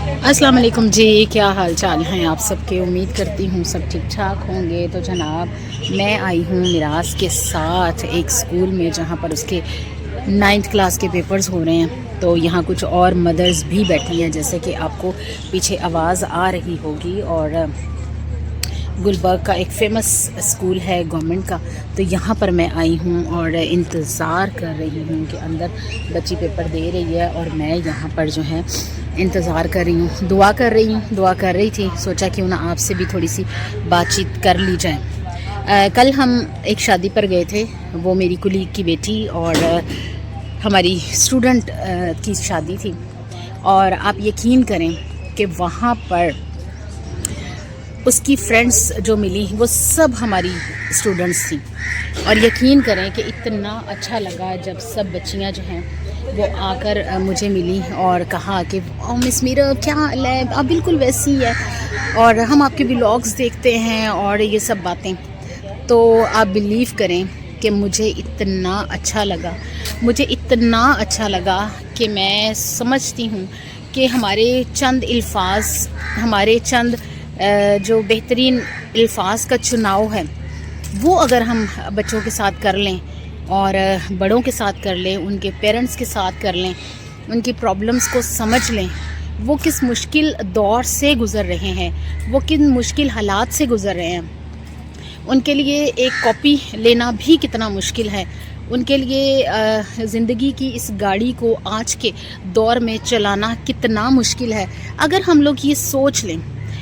अस्सलाम वालेकुम जी, क्या हाल चाल हैं आप सबके। उम्मीद करती हूँ सब ठीक ठाक होंगे। तो जनाब, मैं आई हूँ मिराज के साथ एक स्कूल में जहाँ पर उसके 9th क्लास के पेपर्स हो रहे हैं। तो यहाँ कुछ और मदर्स भी बैठी हैं, जैसे कि आपको पीछे आवाज़ आ रही होगी। और गुलबर्ग का एक फ़ेमस स्कूल है गवर्नमेंट का, तो यहाँ पर मैं आई हूँ और इंतज़ार कर रही हूँ कि अंदर बच्ची पेपर दे रही है और मैं यहाँ पर जो है इंतज़ार कर रही हूँ, दुआ कर रही थी। सोचा क्यों ना आपसे भी थोड़ी सी बातचीत कर ली जाए। कल हम एक शादी पर गए थे, वो मेरी कुलीग की बेटी और हमारी स्टूडेंट की शादी थी। और आप यकीन करें कि वहाँ पर उसकी फ्रेंड्स जो मिली वो सब हमारी स्टूडेंट्स थी। और यकीन करें कि इतना अच्छा लगा जब सब बच्चियां जो हैं वो आकर मुझे मिली और कहा कि मिस मीरा क्या हाल है, आप बिल्कुल वैसी है और हम आपके व्लॉग्स देखते हैं और ये सब बातें। तो आप बिलीव करें कि मुझे इतना अच्छा लगा कि मैं समझती हूँ कि हमारे चंद अल्फाज, हमारे चंद जो बेहतरीन अल्फाज का चुनाव है वो अगर हम बच्चों के साथ कर लें और बड़ों के साथ कर लें, उनके पेरेंट्स के साथ कर लें, उनकी प्रॉब्लम्स को समझ लें, वो किस मुश्किल दौर से गुज़र रहे हैं, वो किन मुश्किल हालात से गुज़र रहे हैं, उनके लिए एक कॉपी लेना भी कितना मुश्किल है, उनके लिए ज़िंदगी की इस गाड़ी को आज के दौर में चलाना कितना मुश्किल है। अगर हम लोग ये सोच लें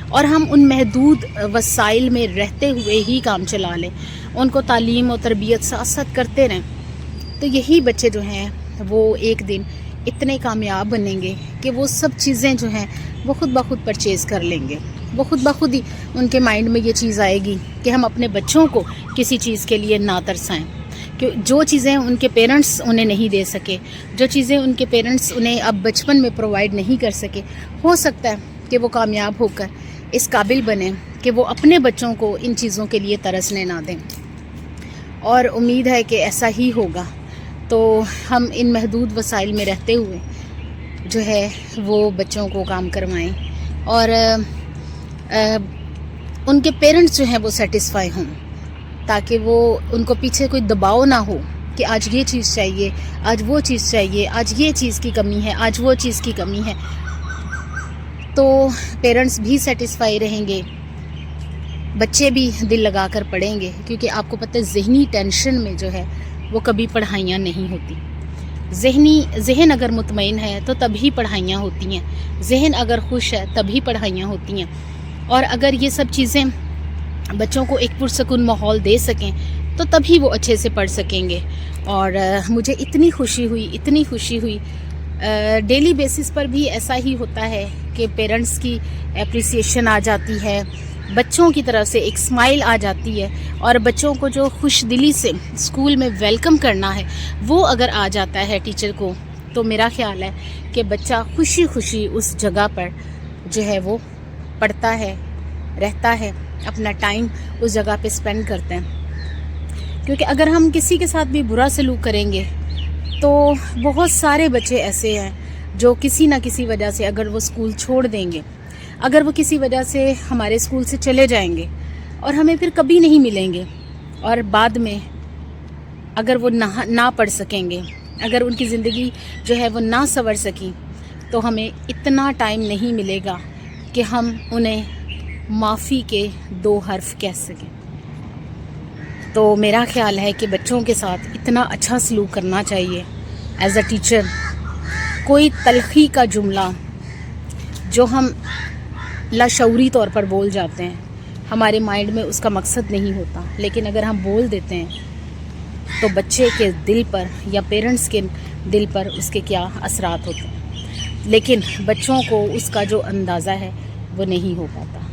और हम उन महदूद वसाइल में रहते हुए ही काम चला लें, उनको तालीम और तरबियत साथ साथ करते रहें, तो यही बच्चे जो हैं वो एक दिन इतने कामयाब बनेंगे कि वो सब चीज़ें जो हैं वो खुद ब खुद परचेज़ कर लेंगे। वो खुद ब खुद ही उनके माइंड में ये चीज़ आएगी कि हम अपने बच्चों को किसी चीज़ के लिए ना तरसाएं, कि जो चीज़ें उनके पेरेंट्स उन्हें नहीं दे सके, जो चीज़ें उनके पेरेंट्स उन्हें अब बचपन में प्रोवाइड नहीं कर सके, हो सकता है कि वो कामयाब होकर इस काबिल बने कि वो अपने बच्चों को इन चीज़ों के लिए तरसने ना दें। और उम्मीद है कि ऐसा ही होगा। तो हम इन महदूद वसाइल में रहते हुए जो है वो बच्चों को काम करवाएं और उनके पेरेंट्स जो हैं वो सेटिस्फाई हों, ताकि वो उनको पीछे कोई दबाव ना हो कि आज ये चीज़ चाहिए, आज वो चीज़ चाहिए, आज ये चीज़ की कमी है, आज वो चीज़ की कमी है। तो पेरेंट्स भी सेटिस्फाई रहेंगे, बच्चे भी दिल लगा कर पढ़ेंगे, क्योंकि आपको पता है ज़हनी टेंशन में जो है वो कभी पढ़ाइयाँ नहीं होती। ज़हन अगर मुतमईन है तो तभी पढ़ाइयाँ होती हैं, ज़हन अगर खुश है तभी पढ़ाइयाँ होती हैं। और अगर ये सब चीज़ें बच्चों को एक पुरसकून माहौल दे सकें तो तभी वो अच्छे से पढ़ सकेंगे। और मुझे इतनी खुशी हुई डेली बेसिस पर भी ऐसा ही होता है कि पेरेंट्स की एप्रिसिएशन आ जाती है, बच्चों की तरफ से एक स्माइल आ जाती है, और बच्चों को जो खुश दिली से स्कूल में वेलकम करना है वो अगर आ जाता है टीचर को, तो मेरा ख्याल है कि बच्चा खुशी खुशी उस जगह पर जो है वो पढ़ता है, रहता है, अपना टाइम उस जगह पे स्पेंड करते हैं। क्योंकि अगर हम किसी के साथ भी बुरा सलूक करेंगे तो बहुत सारे बच्चे ऐसे हैं जो किसी ना किसी वजह से, अगर वो स्कूल छोड़ देंगे, अगर वो किसी वजह से हमारे स्कूल से चले जाएंगे और हमें फिर कभी नहीं मिलेंगे, और बाद में अगर वो ना पढ़ सकेंगे, अगर उनकी ज़िंदगी जो है वो ना संवर सकी, तो हमें इतना टाइम नहीं मिलेगा कि हम उन्हें माफ़ी के 2 हर्फ कह सकें। तो मेरा ख्याल है कि बच्चों के साथ इतना अच्छा सलूक करना चाहिए एज़ अ टीचर। कोई तलखी का जुमला जो हम लाशऊरी तौर पर बोल जाते हैं, हमारे माइंड में उसका मकसद नहीं होता, लेकिन अगर हम बोल देते हैं तो बच्चे के दिल पर या पेरेंट्स के दिल पर उसके क्या असरात होते हैं। लेकिन बच्चों को उसका जो अंदाज़ा है वो नहीं हो पाता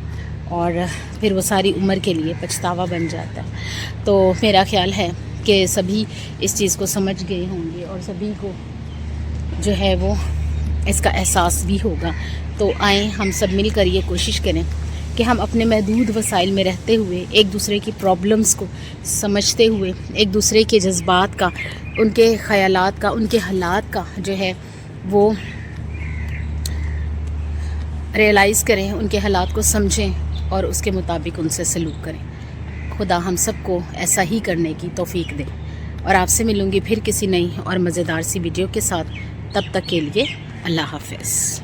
और फिर वो सारी उम्र के लिए पछतावा बन जाता है। तो मेरा ख्याल है कि सभी इस चीज़ को समझ गए होंगे और सभी को जो है वो इसका एहसास भी होगा। तो आएँ हम सब मिलकर ये कोशिश करें कि हम अपने महदूद वसाइल में रहते हुए एक दूसरे की प्रॉब्लम्स को समझते हुए, एक दूसरे के जज्बात का, उनके ख़यालात का, उनके हालात का जो है वो ریئلائز کریں، ان کے حالات کو سمجھیں اور اس کے مطابق ان سے سلوک کریں۔ خدا ہم سب کو ایسا ہی کرنے کی توفیق دے۔ اور آپ سے ملوں گی پھر کسی نئی اور مزیدار سی ویڈیو کے ساتھ، تب تک کے لیے اللہ حافظ۔